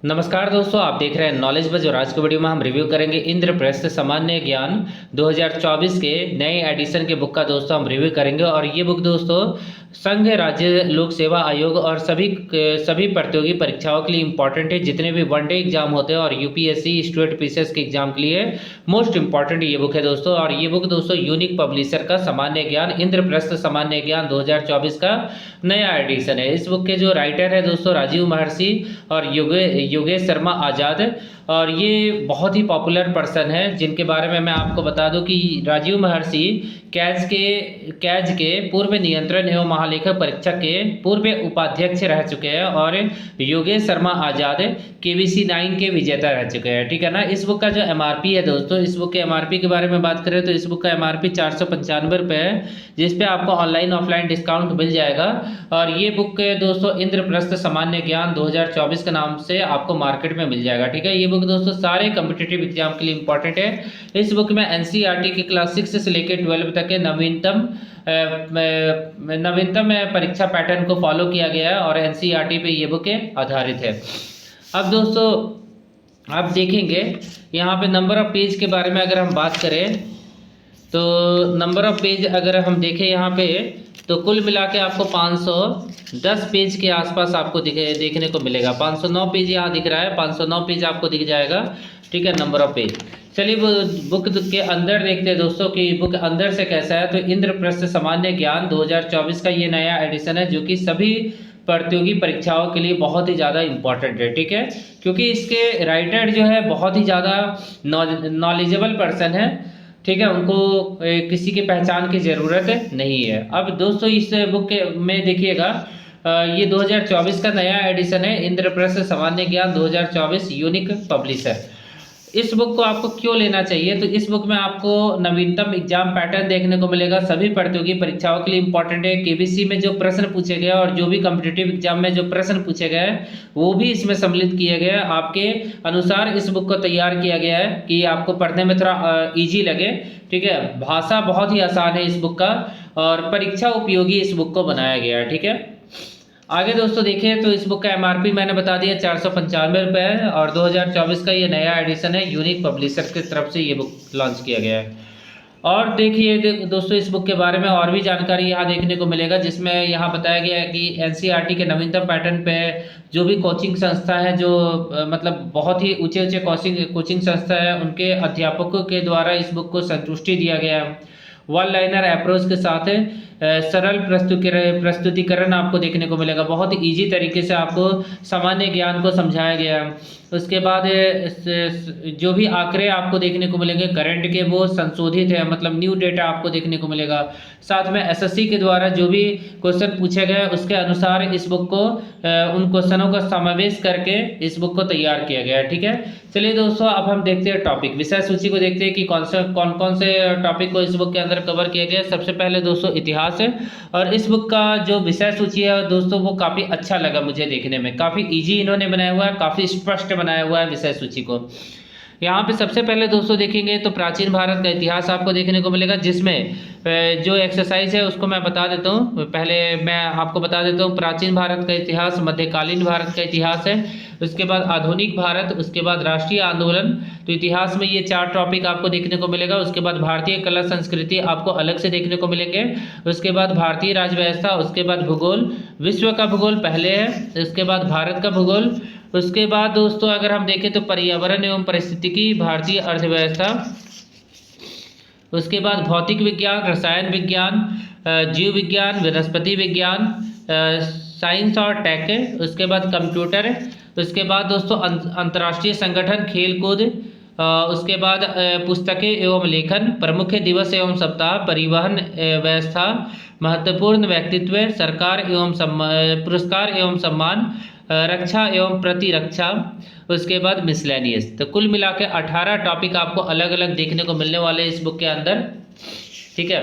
नमस्कार दोस्तों, आप देख रहे हैं नॉलेज बज और आज के वीडियो में हम रिव्यू करेंगे इंद्रप्रस्थ सामान्य ज्ञान 2024 के नए एडिशन के बुक का दोस्तों हम रिव्यू करेंगे। और ये बुक दोस्तों संघ राज्य लोक सेवा आयोग और सभी प्रतियोगी परीक्षाओं के लिए इंपॉर्टेंट है। जितने भी वनडे एग्जाम होते हैं और यूपीएससी स्टेट पीसीएस के एग्जाम के लिए मोस्ट इंपॉर्टेंट ये बुक है दोस्तों। और ये बुक दोस्तों यूनिक पब्लिशर का सामान्य ज्ञान इंद्रप्रस्थ सामान्य ज्ञान 2024 का नया एडिशन है। इस बुक के जो राइटर है दोस्तों राजीव महर्षि और योगेश शर्मा आज़ाद। और ये बहुत ही पॉपुलर पर्सन है जिनके बारे में मैं आपको बता दूं कि राजीव महर्षि कैज के पूर्व नियंत्रण एवं महालेखक परीक्षक के पूर्व उपाध्यक्ष रह चुके हैं और योगेश शर्मा आज़ाद केबीसी 9 के विजेता रह चुके हैं। ठीक है ना। इस बुक का जो एमआरपी है दोस्तों, इस बुक के एमआरपी के बारे में बात करें तो इस बुक का एमआरपी 495 रुपये है, जिसपे आपको ऑनलाइन ऑफलाइन डिस्काउंट मिल जाएगा। और ये बुक दोस्तों इंद्रप्रस्थ सामान्य ज्ञान 2024 के नाम से आपको मार्केट में मिल जाएगा। ठीक है। ये बुक दोस्तों सारे कम्पिटिटिव एग्जाम के लिए इंपॉर्टेंट है। इस बुक में एनसीईआरटी की क्लास 6 से लेकर 12 तक के नवीनतम परीक्षा पैटर्न को फॉलो किया गया है और एनसीईआरटी पे ये बुक आधारित है। अब दोस्तों आप देखेंगे यहाँ पे नंबर ऑफ पेज के बारे में अगर हम बात करें तो नंबर ऑफ पेज अगर हम देखें यहाँ पे तो कुल मिला के आपको 510 पेज के आसपास आपको देखने को मिलेगा। 509 पेज यहाँ दिख रहा है, 509 पेज आपको दिख जाएगा। ठीक है, नंबर ऑफ पेज। चलिए बुक के अंदर देखते हैं दोस्तों कि बुक अंदर से कैसा है। तो इंद्रप्रस्थ सामान्य ज्ञान 2024 का ये नया एडिशन है जो कि सभी प्रतियोगी परीक्षाओं के लिए बहुत ही ज़्यादा इम्पॉर्टेंट है। ठीक है, क्योंकि इसके राइटर जो है बहुत ही ज़्यादा नॉलेजेबल पर्सन है। ठीक है, उनको किसी की पहचान की ज़रूरत नहीं है। अब दोस्तों इस बुक में देखिएगा ये 2024 का नया एडिशन है इंद्रप्रस्थ सामान्य ज्ञान 2024 यूनिक पब्लिशर। इस बुक को आपको क्यों लेना चाहिए? तो इस बुक में आपको नवीनतम एग्जाम पैटर्न देखने को मिलेगा। सभी प्रतियोगी परीक्षाओं के लिए इंपॉर्टेंट है। केबीसी में जो प्रश्न पूछे गए और जो भी कॉम्पिटिटिव एग्जाम में जो प्रश्न पूछे गए वो भी इसमें सम्मिलित किए गए। आपके अनुसार इस बुक को तैयार किया गया है कि आपको पढ़ने में थोड़ा ईजी लगे। ठीक है, भाषा बहुत ही आसान है इस बुक का और परीक्षा उपयोगी इस बुक को बनाया गया है। ठीक है, आगे दोस्तों देखिए तो इस बुक का एमआरपी मैंने बता दिया 495 रुपये है और 2024 का ये नया एडिशन है। यूनिक पब्लिशर की तरफ से ये बुक लॉन्च किया गया है। और देखिए दोस्तों इस बुक के बारे में और भी जानकारी यहाँ देखने को मिलेगा, जिसमें यहाँ बताया गया है कि एनसीईआरटी के नवीनतम पैटर्न पे जो भी कोचिंग संस्था है जो मतलब बहुत ही ऊंचे कोचिंग संस्था है उनके अध्यापकों के द्वारा इस बुक को संतुष्टि दिया गया है। वन लाइनर अप्रोच के साथ सरल प्रस्तुतिकरण आपको देखने को मिलेगा। बहुत इजी तरीके से आपको सामान्य ज्ञान को समझाया गया है। उसके बाद जो भी आंकड़े आपको देखने को मिलेंगे करंट के वो संशोधित है, मतलब न्यू डेटा आपको देखने को मिलेगा। साथ में एसएससी के द्वारा जो भी क्वेश्चन पूछे गए उसके अनुसार इस बुक को उन क्वेश्चनों का समावेश करके इस बुक को तैयार किया गया है। ठीक है, चलिए दोस्तों अब हम देखते हैं टॉपिक विषय सूची को देखते हैं कि कौन कौन से टॉपिक को इस बुक के अंदर कवर किया गया है। सबसे पहले दोस्तों इतिहास है और इस बुक का जो विषय सूची है दोस्तों वो काफ़ी अच्छा लगा मुझे देखने में। काफ़ी इजी इन्होंने बनाया हुआ है, काफ़ी स्पष्ट बनाया हुआ है विषय सूची को। यहाँ पे सबसे पहले दोस्तों देखेंगे तो प्राचीन भारत का इतिहास आपको देखने को मिलेगा, जिसमें जो एक्सरसाइज है उसको मैं बता देता हूँ। पहले मैं आपको बता देता हूँ प्राचीन भारत का इतिहास, मध्यकालीन भारत का इतिहास है, उसके बाद आधुनिक भारत, उसके बाद राष्ट्रीय आंदोलन। तो इतिहास में ये 4 टॉपिक आपको देखने को मिलेगा। उसके बाद भारतीय कला संस्कृति आपको अलग से देखने को मिलेंगे। उसके बाद भारतीय राज्य व्यवस्था, उसके बाद भूगोल, विश्व का भूगोल पहले है, उसके बाद भारत का भूगोल। उसके बाद दोस्तों अगर हम देखें तो पर्यावरण एवं पारिस्थितिकी, भारतीय अर्थव्यवस्था, उसके बाद भौतिक विज्ञान, रसायन विज्ञान, जीव विज्ञान, वनस्पति विज्ञान, साइंस और टेक, उसके बाद कंप्यूटर, उसके बाद दोस्तों अंतर्राष्ट्रीय संगठन, खेल कूद, उसके बाद पुस्तकें एवं लेखन, प्रमुख दिवस एवं सप्ताह, परिवहन व्यवस्था, महत्वपूर्ण व्यक्तित्व, सरकार एवं पुरस्कार एवं सम्मान, रक्षा एवं प्रतिरक्षा, उसके बाद मिसलेनियस। तो कुल मिला के 18 टॉपिक आपको अलग अलग देखने को मिलने वाले इस बुक के अंदर। ठीक है,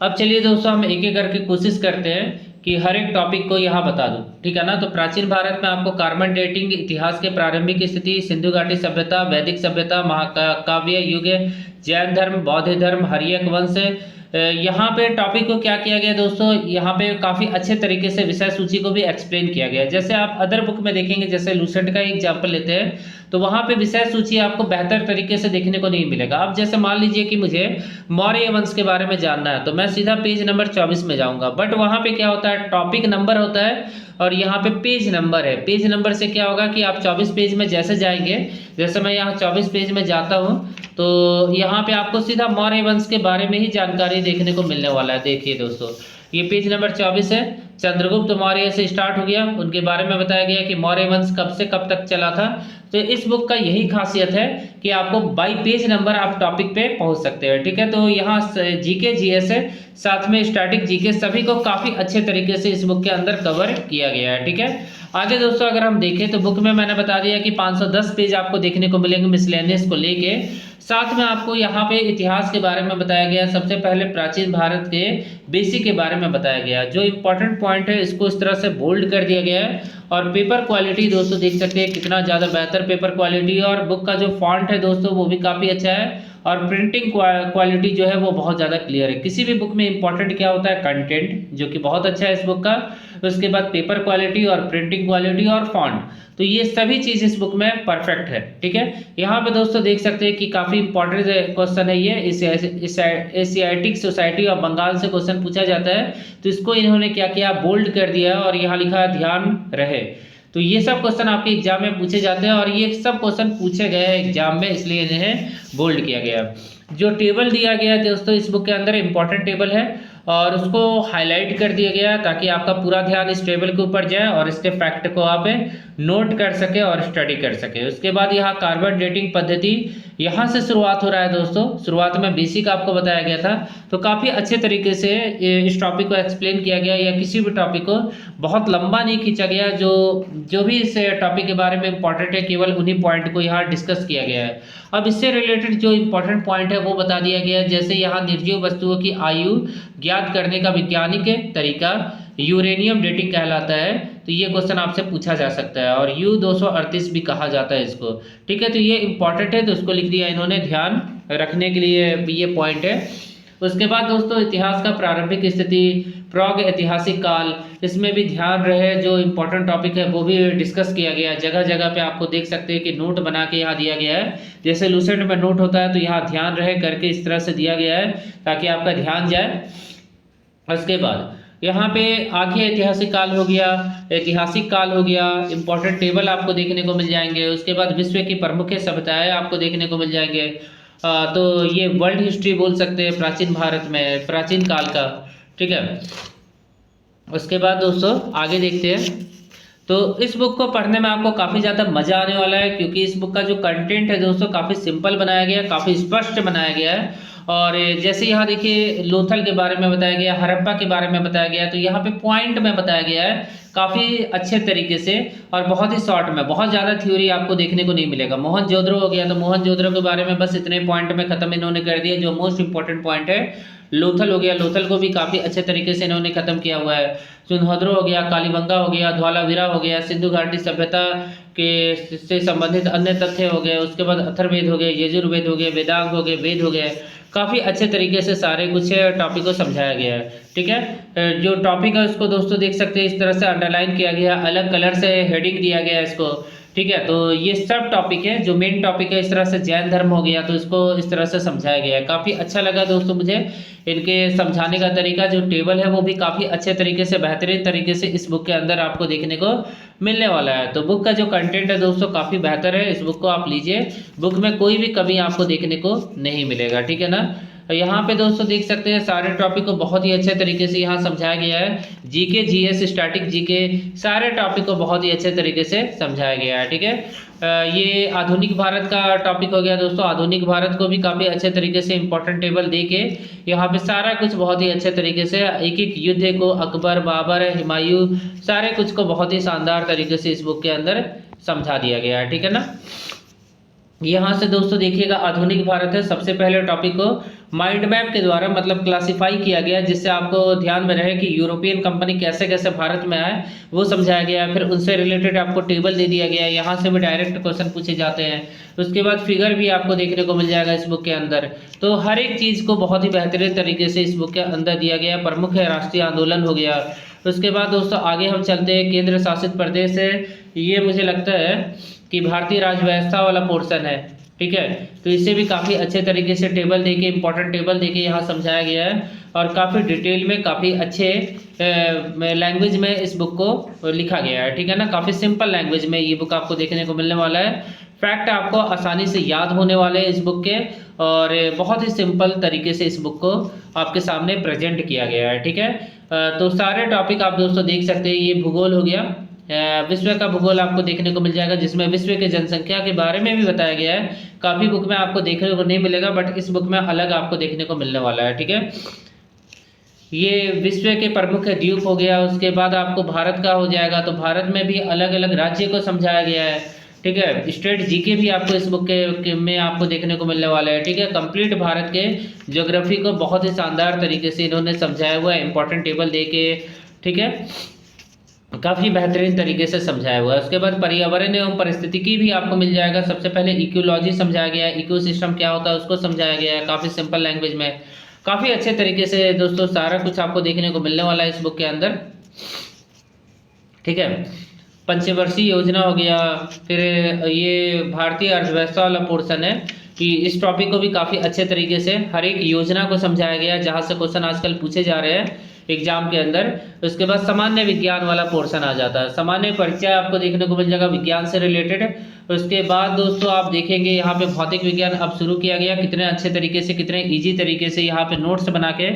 अब चलिए दोस्तों हम एक एक करके कोशिश करते हैं कि हर एक टॉपिक को यहाँ बता दूं। ठीक है ना। तो प्राचीन भारत में आपको कार्बन डेटिंग, इतिहास के प्रारंभिक स्थिति, सिंधु घाटी सभ्यता, वैदिक सभ्यता, महाकाव्य युग, जैन धर्म, बौद्ध धर्म, हर्यक वंश, यहाँ पे टॉपिक को क्या किया गया दोस्तों, यहाँ पे काफ़ी अच्छे तरीके से विषय सूची को भी एक्सप्लेन किया गया है। जैसे आप अदर बुक में देखेंगे, जैसे लूसेंट का एग्जाम्पल लेते हैं, तो वहाँ पे विषय सूची आपको बेहतर तरीके से देखने को नहीं मिलेगा। अब जैसे मान लीजिए कि मुझे मौर्य वंश के बारे में जानना है, तो मैं सीधा पेज नंबर 24 में जाऊँगा, बट वहाँ पे क्या होता है, टॉपिक नंबर होता है और यहाँ पे पेज नंबर है। पेज नंबर से क्या होगा कि आप 24 पेज में जैसे जाएंगे, जैसे मैं यहाँ 24 पेज में जाता हूँ, तो यहाँ पे आपको सीधा मौर्य वंश के बारे में ही जानकारी देखने को मिलने वाला है। देखिए दोस्तों, ये पेज नंबर 24 है। चंद्रगुप्त मौर्य से स्टार्ट हो गया, उनके बारे में बताया गया कि मौर्य वंश कब से कब तक चला था। तो इस बुक का यही खासियत है कि आपको बाई पेज नंबर आप टॉपिक पे पहुंच सकते हैं। ठीक है, तो यहाँ जीके जीएस है, साथ में स्टैटिक जीके, सभी को काफ़ी अच्छे तरीके से इस बुक के अंदर कवर किया गया है। ठीक है, आगे दोस्तों अगर हम देखें तो बुक में मैंने बता दिया कि 510 पेज आपको देखने को मिलेंगे मिसलेनियस को लेके। साथ में आपको यहाँ पे इतिहास के बारे में बताया गया। सबसे पहले प्राचीन भारत के बेसिक के बारे में बताया गया। जो इंपॉर्टेंट पॉइंट है इसको इस तरह से बोल्ड कर दिया गया है। और पेपर क्वालिटी दोस्तों देख सकते हैं कितना ज़्यादा बेहतर पेपर क्वालिटी, और बुक का जो फॉन्ट है दोस्तों वो भी काफ़ी अच्छा है, और प्रिंटिंग क्वालिटी जो है वो बहुत ज़्यादा क्लियर है। किसी भी बुक में इंपॉर्टेंट क्या होता है, कंटेंट, जो कि बहुत अच्छा है इस बुक का। उसके बाद पेपर क्वालिटी और प्रिंटिंग क्वालिटी और फॉन्ट, तो ये सभी चीज़ इस बुक में परफेक्ट है। ठीक है, यहाँ पे दोस्तों देख सकते हैं कि काफ़ी इंपॉर्टेंट क्वेश्चन है ये। इस एशियाटिक सोसाइटी ऑफ बंगाल से क्वेश्चन पूछा जाता है, तो इसको इन्होंने क्या किया, बोल्ड कर दिया है, और यहाँ लिखा है ध्यान रहे। तो ये सब क्वेश्चन आपके एग्जाम में पूछे जाते हैं, और ये सब क्वेश्चन पूछे गए हैं एग्जाम में, इसलिए इन्हें बोल्ड किया गया। जो टेबल दिया गया है दोस्तों इस बुक के अंदर इंपॉर्टेंट टेबल है, और उसको हाईलाइट कर दिया गया ताकि आपका पूरा ध्यान इस टेबल के ऊपर जाए और इसके फैक्ट को आप नोट कर सके और स्टडी कर सके। उसके बाद यहाँ कार्बन डेटिंग पद्धति, यहाँ से शुरुआत हो रहा है दोस्तों। शुरुआत में बेसिक आपको बताया गया था, तो काफ़ी अच्छे तरीके से इस टॉपिक को एक्सप्लेन किया गया, या किसी भी टॉपिक को बहुत लंबा नहीं खींचा गया। जो भी इस टॉपिक के बारे में इंपॉर्टेंट है, केवल उन्हीं पॉइंट को यहाँ डिस्कस किया गया है। अब इससे रिलेटेड जो इंपॉर्टेंट पॉइंट है वो बता दिया गया है। जैसे यहाँ निर्जीव वस्तुओं की आयु ज्ञात करने का वैज्ञानिक तरीका यूरेनियम डेटिंग कहलाता है, तो ये क्वेश्चन आपसे पूछा जा सकता है, और U238 भी कहा जाता है इसको। ठीक है, तो ये इंपॉर्टेंट है, तो उसको लिख दिया इन्होंने, ध्यान रखने के लिए ये पॉइंट है। उसके बाद दोस्तों इतिहास का प्रारंभिक स्थिति, प्राग ऐतिहासिक काल, इसमें भी ध्यान रहे जो इंपॉर्टेंट टॉपिक है वो भी डिस्कस किया गया है। जगह जगह पे आपको देख सकते हैं कि नोट बना के यहाँ दिया गया है। जैसे लूसेंट में नोट होता है, तो यहाँ ध्यान रहे करके इस तरह से दिया गया है ताकि आपका ध्यान जाए। उसके बाद यहाँ पे आगे ऐतिहासिक काल हो गया, ऐतिहासिक काल हो गया, इंपॉर्टेंट टेबल आपको देखने को मिल जाएंगे। उसके बाद विश्व की प्रमुख सभ्यताएं आपको देखने को मिल जाएंगे। तो ये वर्ल्ड हिस्ट्री बोल सकते हैं प्राचीन भारत में, प्राचीन काल का। ठीक है, उसके बाद दोस्तों आगे देखते हैं। तो इस बुक को पढ़ने में आपको काफ़ी ज़्यादा मज़ा आने वाला है, क्योंकि इस बुक का जो कंटेंट है दोस्तों काफ़ी सिंपल बनाया गया है, काफ़ी स्पष्ट बनाया गया है। और जैसे यहाँ देखिए लोथल के बारे में बताया गया, हड़प्पा के बारे में बताया गया, तो यहाँ पे पॉइंट में बताया गया है काफ़ी अच्छे तरीके से, और बहुत ही शॉर्ट में। बहुत ज़्यादा थ्योरी आपको देखने को नहीं मिलेगा। मोहनजोदड़ो हो गया, तो मोहनजोदड़ो के बारे में बस इतने पॉइंट में ख़त्म इन्होंने कर दिया, जो मोस्ट इंपॉर्टेंट पॉइंट है। लोथल हो गया, लोथल को भी काफ़ी अच्छे तरीके से इन्होंने ख़त्म किया हुआ है। सुनहद्रो हो गया, कालीबंगा हो गया, धौलावीरा हो गया, सिंधु घाटी सभ्यता के से संबंधित अन्य तथ्य हो गए। उसके बाद अथर्ववेद हो गए, यजुर्वेद हो गए, वेदांग हो गए, वेद हो गए। काफ़ी अच्छे तरीके से सारे कुछ टॉपिक को समझाया गया है। ठीक है, जो टॉपिक है उसको दोस्तों देख सकते हैं इस तरह से अंडरलाइन किया गया, अलग कलर से हेडिंग दिया गया है इसको। ठीक है, तो ये सब टॉपिक है। जो मेन टॉपिक है इस तरह से जैन धर्म हो गया, तो इसको इस तरह से समझाया गया है। काफ़ी अच्छा लगा दोस्तों मुझे इनके समझाने का तरीका। जो टेबल है वो भी काफ़ी अच्छे तरीके से, बेहतरीन तरीके से इस बुक के अंदर आपको देखने को मिलने वाला है। तो बुक का जो कंटेंट है दोस्तों काफ़ी बेहतर है। इस बुक को आप लीजिए, बुक में कोई भी कमी आपको देखने को नहीं मिलेगा। ठीक है ना, यहाँ पे दोस्तों देख सकते हैं सारे टॉपिक को बहुत ही अच्छे तरीके से यहाँ समझाया गया है। जीके, जीएस, स्टैटिक जीके, सारे टॉपिक को बहुत ही अच्छे तरीके से समझाया गया है। ठीक है, ये आधुनिक भारत का टॉपिक हो गया दोस्तों। आधुनिक भारत को भी काफ़ी अच्छे तरीके से इंपॉर्टेंट टेबल दे के यहाँ पे सारा कुछ बहुत ही अच्छे तरीके से, एक एक युद्ध को, अकबर, बाबर, हुमायूं, सारे कुछ को बहुत ही शानदार तरीके से इस बुक के अंदर समझा दिया गया है। ठीक है ना, यहाँ से दोस्तों देखिएगा आधुनिक भारत है, सबसे पहले टॉपिक को माइंड मैप के द्वारा मतलब क्लासिफाई किया गया, जिससे आपको ध्यान में रहे कि यूरोपियन कंपनी कैसे कैसे भारत में आए वो समझाया गया। फिर उनसे रिलेटेड आपको टेबल दे दिया गया है, यहाँ से भी डायरेक्ट क्वेश्चन पूछे जाते हैं। उसके बाद फिगर भी आपको देखने को मिल जाएगा इस बुक के अंदर। तो हर एक चीज़ को बहुत ही बेहतरीन तरीके से इस बुक के अंदर दिया गया। प्रमुख राष्ट्रीय आंदोलन हो गया। उसके बाद दोस्तों आगे हम चलते हैं, केंद्र शासित प्रदेश है, ये मुझे लगता है कि भारतीय राज्य व्यवस्था वाला पोर्शन है, ठीक है। तो इसे भी काफ़ी अच्छे तरीके से टेबल देके, इंपॉर्टेंट टेबल देके यहाँ समझाया गया है और काफ़ी डिटेल में, काफ़ी अच्छे लैंग्वेज में इस बुक को लिखा गया है, ठीक है ना। काफ़ी सिंपल लैंग्वेज में ये बुक आपको देखने को मिलने वाला है। फैक्ट आपको आसानी से याद होने वाले हैं इस बुक के, और बहुत ही सिंपल तरीके से इस बुक को आपके सामने प्रेजेंट किया गया है, ठीक है। तो सारे टॉपिक आप दोस्तों देख सकते हैं। ये भूगोल हो गया, विश्व का भूगोल आपको देखने को मिल जाएगा, जिसमें विश्व की जनसंख्या के बारे में भी बताया गया है। काफ़ी बुक में आपको देखने को नहीं मिलेगा, बट इस बुक में अलग आपको देखने को मिलने वाला है, ठीक है। ये विश्व के प्रमुख द्वीप हो गया। उसके बाद आपको भारत का हो जाएगा, तो भारत में भी अलग अलग राज्य को समझाया गया है, ठीक है। स्टेट जीके भी आपको इस बुक के में आपको देखने को मिलने वाला है, ठीक है। कंप्लीट भारत के ज्योग्राफी को बहुत ही शानदार तरीके से इन्होंने समझाया हुआ है, इंपॉर्टेंट टेबल दे के, ठीक है। काफ़ी बेहतरीन तरीके से समझाया हुआ है। उसके बाद पर्यावरण एवं परिस्थितिकी भी आपको मिल जाएगा। सबसे पहले इकोलॉजी समझाया गया है, इकोसिस्टम क्या होता है उसको समझाया गया है काफ़ी सिंपल लैंग्वेज में। काफ़ी अच्छे तरीके से दोस्तों सारा कुछ आपको देखने को मिलने वाला है इस बुक के अंदर, ठीक है। पंचवर्षीय योजना हो गया। फिर ये भारतीय अर्थव्यवस्था वाला पोर्शन है कि इस टॉपिक को भी काफ़ी अच्छे तरीके से हर एक योजना को समझाया गया है, जहाँ से क्वेश्चन आजकल पूछे जा रहे हैं एग्जाम के अंदर। उसके बाद सामान्य विज्ञान वाला पोर्शन आ जाता है। सामान्य परिचय आपको देखने को मिल जाएगा विज्ञान से रिलेटेड। उसके बाद दोस्तों आप देखेंगे यहाँ पे भौतिक विज्ञान अब शुरू किया गया, कितने अच्छे तरीके से, कितने इजी तरीके से यहाँ पे नोट्स बना के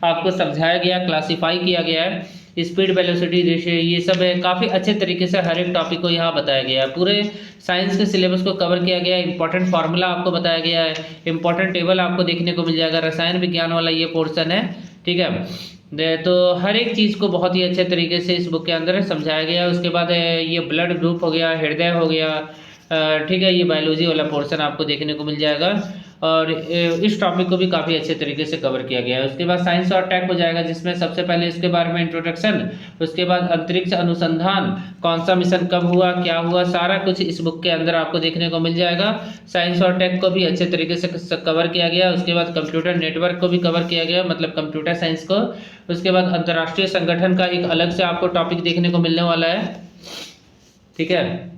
आपको समझाया गया, क्लासीफाई किया गया है। स्पीड, वेलोसिटी, रेशियो, ये सब है। काफ़ी अच्छे तरीके से हर एक टॉपिक को यहाँ बताया गया है। पूरे साइंस के सिलेबस को कवर किया गया है। इंपॉर्टेंट फार्मूला आपको बताया गया है, इंपॉर्टेंट टेबल आपको देखने को मिल जाएगा। रसायन विज्ञान वाला ये पोर्शन है, ठीक है। तो हर एक चीज़ को बहुत ही अच्छे तरीके से इस बुक के अंदर समझाया गया है। उसके बाद ये ब्लड ग्रुप हो गया, हृदय हो गया, ठीक है। ये बायोलॉजी वाला पोर्शन आपको देखने को मिल जाएगा और इस टॉपिक को भी काफ़ी अच्छे तरीके से कवर किया गया है। उसके बाद साइंस और टेक हो जाएगा, जिसमें सबसे पहले इसके बारे में इंट्रोडक्शन, उसके बाद अंतरिक्ष अनुसंधान, कौन सा मिशन कब हुआ, क्या हुआ, सारा कुछ इस बुक के अंदर आपको देखने को मिल जाएगा। साइंस और टेक को भी अच्छे तरीके से कवर किया गया। उसके बाद कंप्यूटर नेटवर्क को भी कवर किया गया, मतलब कंप्यूटर साइंस को। उसके बाद अंतर्राष्ट्रीय संगठन का एक अलग से आपको टॉपिक देखने को मिलने वाला है, ठीक है।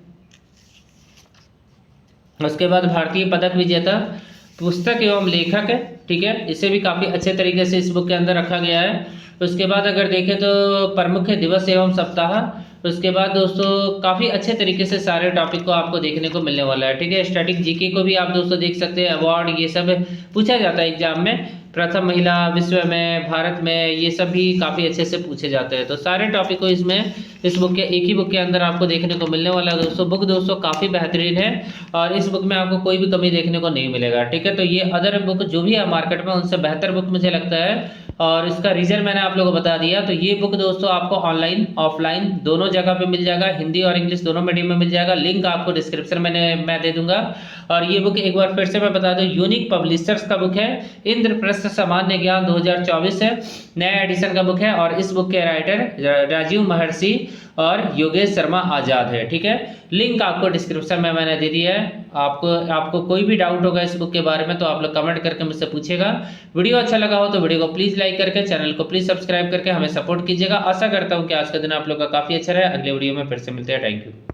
उसके बाद भारतीय पदक विजेता, पुस्तक एवं लेखक, ठीक है, इसे भी काफ़ी अच्छे तरीके से इस बुक के अंदर रखा गया है। उसके बाद अगर देखें तो प्रमुख दिवस एवं सप्ताह। उसके बाद दोस्तों काफ़ी अच्छे तरीके से सारे टॉपिक को आपको देखने को मिलने वाला है, ठीक है। स्टैटिक जीके को भी आप दोस्तों देख सकते हैं, अवार्ड ये सब पूछा जाता है एग्जाम में। प्रथम महिला विश्व में, भारत में, ये सब भी काफ़ी अच्छे से पूछे जाते हैं। तो सारे टॉपिक को इस बुक के एक ही बुक के अंदर आपको देखने को मिलने वाला है दोस्तों। बुक दोस्तों काफ़ी बेहतरीन है और इस बुक में आपको कोई भी कमी देखने को नहीं मिलेगा, ठीक है। तो ये अदर बुक जो भी है मार्केट में उनसे बेहतर बुक मुझे लगता है और इसका रीजन मैंने आप लोगों को बता दिया। तो ये बुक दोस्तों आपको ऑनलाइन ऑफलाइन दोनों जगह पे मिल जाएगा, हिंदी और इंग्लिश दोनों मीडियम में मिल जाएगा। लिंक आपको डिस्क्रिप्शन में मैं दे दूंगा। और ये बुक एक बार फिर से मैं बता दूं, यूनिक पब्लिशर्स का बुक है, इंद्रप्रस्थ सामान्य ज्ञान 2024 है, नया एडिशन का बुक है। और इस बुक के राइटर राजीव महर्षि और योगेश शर्मा आज़ाद है, ठीक है। लिंक आपको डिस्क्रिप्शन में मैंने दे दिया है। आपको कोई भी डाउट होगा इस बुक के बारे में तो आप लोग कमेंट करके मुझसे पूछेगा। वीडियो अच्छा लगा हो तो वीडियो को प्लीज़ लाइक करके, चैनल को प्लीज़ सब्सक्राइब करके हमें सपोर्ट कीजिएगा। आशा करता हूँ कि आज का दिन आप लोग का काफ़ी अच्छा रहे। अगले वीडियो में फिर से मिलते हैं। Thank you.